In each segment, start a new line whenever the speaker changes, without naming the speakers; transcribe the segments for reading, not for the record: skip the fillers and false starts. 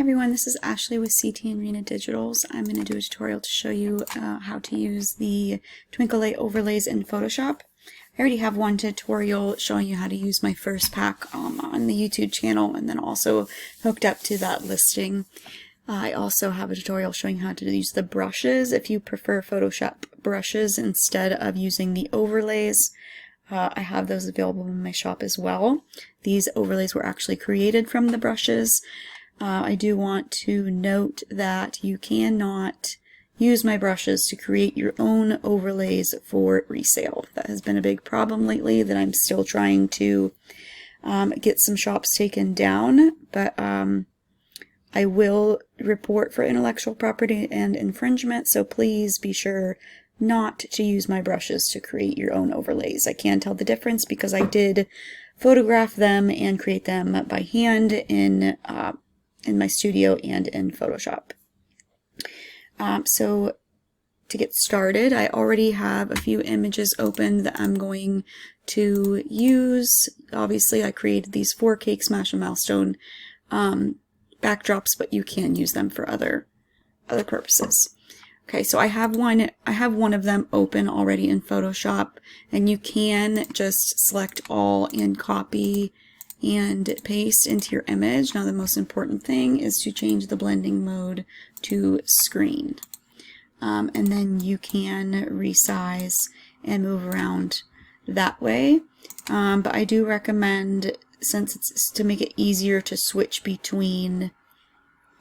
Everyone, this is Ashley with CT and Rena Digitals. I'm going to do a tutorial to show you how to use the Twinkle light overlays in Photoshop. I already have one tutorial showing you how to use my first pack on the YouTube channel, and then also hooked up to that listing. I also have a tutorial showing how to use the brushes if you prefer Photoshop brushes instead of using the overlays. I have those available in my shop as well. These overlays were actually created from the brushes. I do want to note that you cannot use my brushes to create your own overlays for resale. That has been a big problem lately that I'm still trying to get some shops taken down, but I will report for intellectual property and infringement, so please be sure not to use my brushes to create your own overlays. I can tell the difference because I did photograph them and create them by hand in my studio and in Photoshop. So to get started, I already have a few images open that I'm going to use. Obviously, I created these 4 Cake Smash and Milestone backdrops, but you can use them for other purposes. Okay, so I have one of them open already in Photoshop, and you can just select all and copy and paste into your image. Now the most important thing is to change the blending mode to screen. And then you can resize and move around that way. But I do recommend, since it's to make it easier to switch between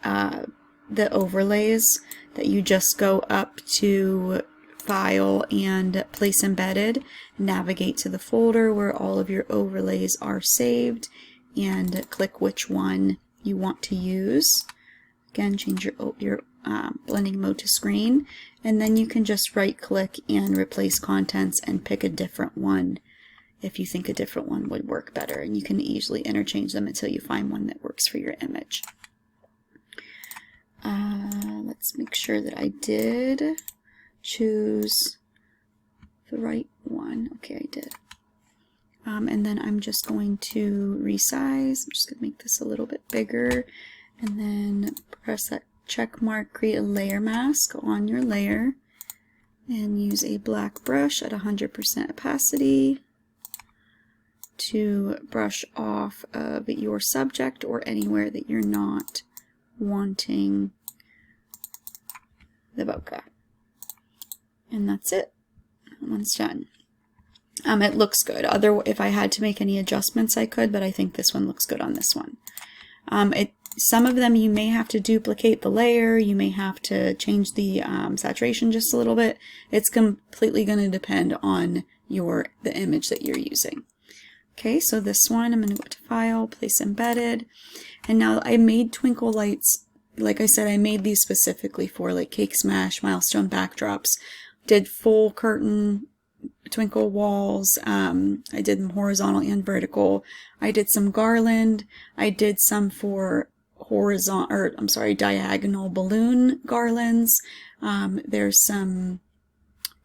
the overlays, that you just go up to File and Place Embedded, navigate to the folder where all of your overlays are saved, and click which one you want to use. Again, change your blending mode to screen, and then you can just right click and replace contents and pick a different one if you think a different one would work better, and you can easily interchange them until you find one that works for your image. Let's make sure that I did choose the right one. Okay, I did. And then I'm just going to resize. I'm just going to make this a little bit bigger, and then press that check mark, create a layer mask on your layer, and use a black brush at 100% opacity to brush off of your subject or anywhere that you're not wanting the bokeh. And that's it. That one's done. It looks good. If I had to make any adjustments, I could, but I think this one looks good on this one. Some of them you may have to duplicate the layer. You may have to change the saturation just a little bit. It's completely going to depend on the image that you're using. Okay, so this one, I'm going to go to File, Place Embedded, and now I made twinkle lights. Like I said, I made these specifically for like Cake Smash, Milestone backdrops. Did full curtain twinkle walls. I did them horizontal and vertical. I did some garland. I did some for diagonal balloon garlands. There's some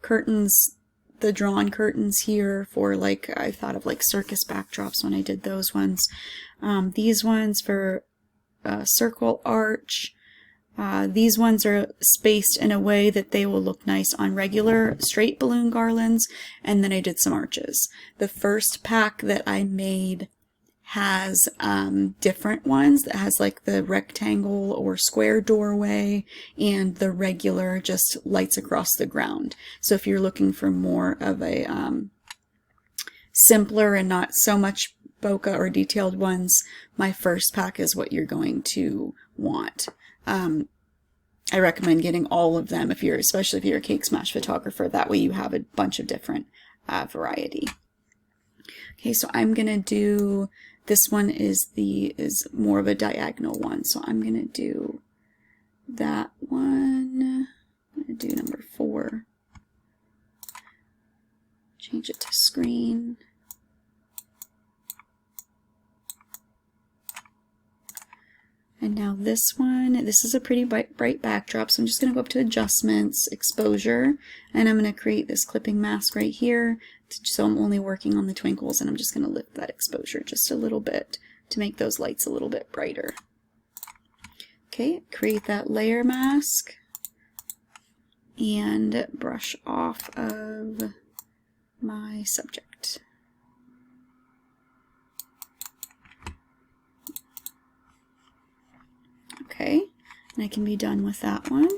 curtains, the drawn curtains here for, like, I thought of like circus backdrops when I did those ones. These ones for circle arch. These ones are spaced in a way that they will look nice on regular straight balloon garlands, and then I did some arches. The first pack that I made has different ones, that has like the rectangle or square doorway and the regular just lights across the ground. So if you're looking for more of a simpler and not so much bokeh or detailed ones, my first pack is what you're going to want. I recommend getting all of them especially if you're a Cake Smash photographer. That way you have a bunch of different variety. Okay, so I'm gonna do this one is more of a diagonal one, so I'm gonna do that one. I'm gonna do number 4. Change it to screen. And now this one, this is a pretty bright backdrop, so I'm just going to go up to Adjustments, Exposure, and I'm going to create this clipping mask right here. So I'm only working on the twinkles, and I'm just going to lift that exposure just a little bit to make those lights a little bit brighter. Okay, create that layer mask and brush off of my subject. Okay, and I can be done with that one.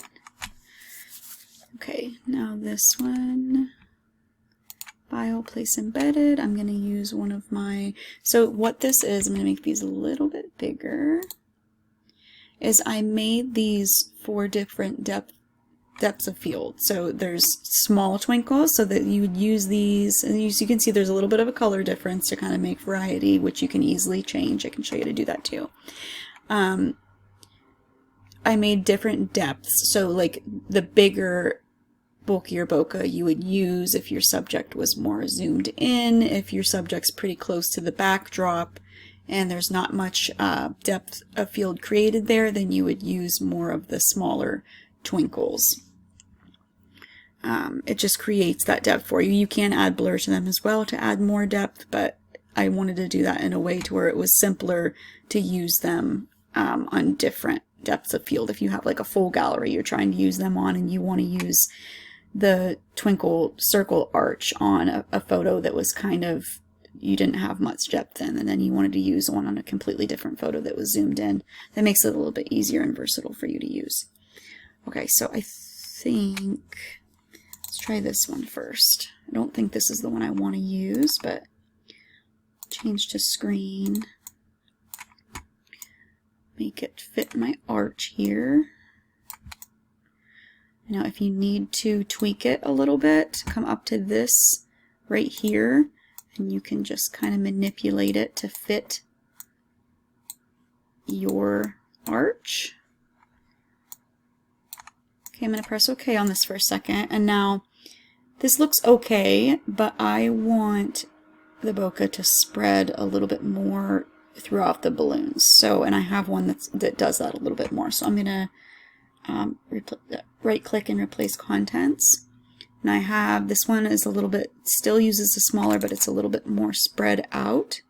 Okay, now this one, file, place embedded. I'm going to use one of my, so what this is, I'm going to make these a little bit bigger, is I made these 4 different depths of field. So there's small twinkles, so that you would use these, and you can see there's a little bit of a color difference to kind of make variety, which you can easily change. I can show you how to do that too. I made different depths, so like the bigger, bulkier bokeh you would use if your subject was more zoomed in, if your subject's pretty close to the backdrop and there's not much depth of field created there, then you would use more of the smaller twinkles. It just creates that depth for you. You can add blur to them as well to add more depth, but I wanted to do that in a way to where it was simpler to use them on different depths of field. If you have like a full gallery you're trying to use them on and you want to use the twinkle circle arch on a photo that was kind of, you didn't have much depth in, and then you wanted to use one on a completely different photo that was zoomed in, that makes it a little bit easier and versatile for you to use. Okay, so I think, let's try this one first. I don't think this is the one I want to use, but change to screen. Make it fit my arch here. Now if you need to tweak it a little bit, come up to this right here and you can just kind of manipulate it to fit your arch. Okay, I'm going to press OK on this for a second, and now this looks okay, but I want the bokeh to spread a little bit more throughout the balloons. So, and I have one that does that a little bit more. So I'm going to right click and replace contents. And I have, this one is a little bit, still uses a smaller, but it's a little bit more spread out.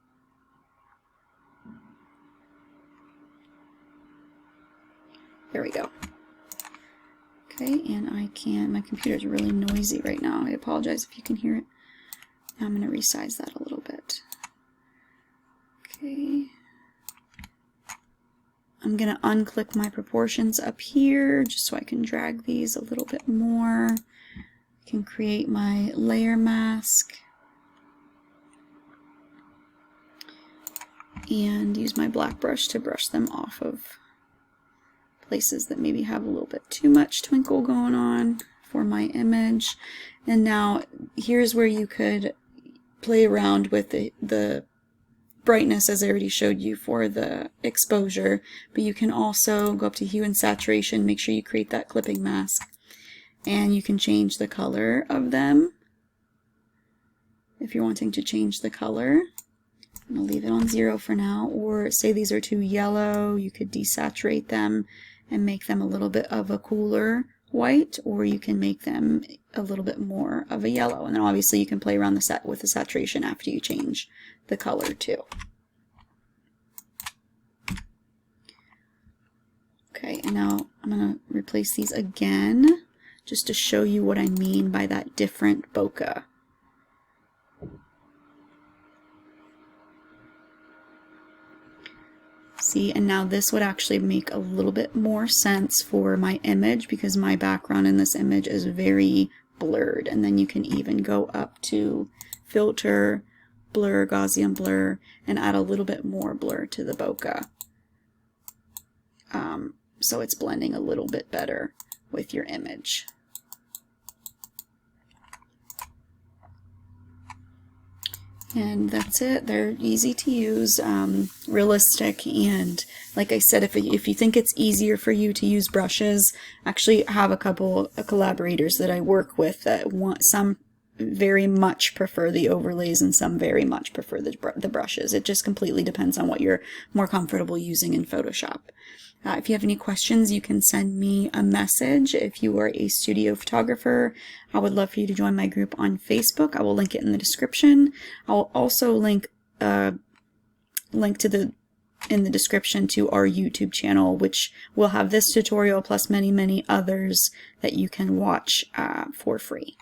There we go. Okay, and I can, my computer's really noisy right now. I apologize if you can hear it. Now I'm going to resize that a little bit. Okay. I'm going to unclick my proportions up here just so I can drag these a little bit more. I can create my layer mask and use my black brush to brush them off of places that maybe have a little bit too much twinkle going on for my image. And now here's where you could play around with the brightness, as I already showed you for the exposure, but you can also go up to hue and saturation, make sure you create that clipping mask, and you can change the color of them if you're wanting to change the color. I'm going to leave it on 0 for now, or say these are too yellow, you could desaturate them and make them a little bit of a cooler white, or you can make them a little bit more of a yellow, and then obviously you can play around with the saturation after you change the color too. Okay, and now I'm going to replace these again just to show you what I mean by that different bokeh. See, and now this would actually make a little bit more sense for my image because my background in this image is very blurred. And then you can even go up to filter, blur, Gaussian blur, and add a little bit more blur to the bokeh. So it's blending a little bit better with your image. And that's it. They're easy to use, realistic, and like I said, if you think it's easier for you to use brushes, actually have a couple of collaborators that I work with that want, some very much prefer the overlays and some very much prefer the brushes. It just completely depends on what you're more comfortable using in Photoshop. If you have any questions, you can send me a message. If you are a studio photographer, I would love for you to join my group on Facebook. I will link it in the description. I will also link to the in the description to our YouTube channel, which will have this tutorial plus many, many others that you can watch for free.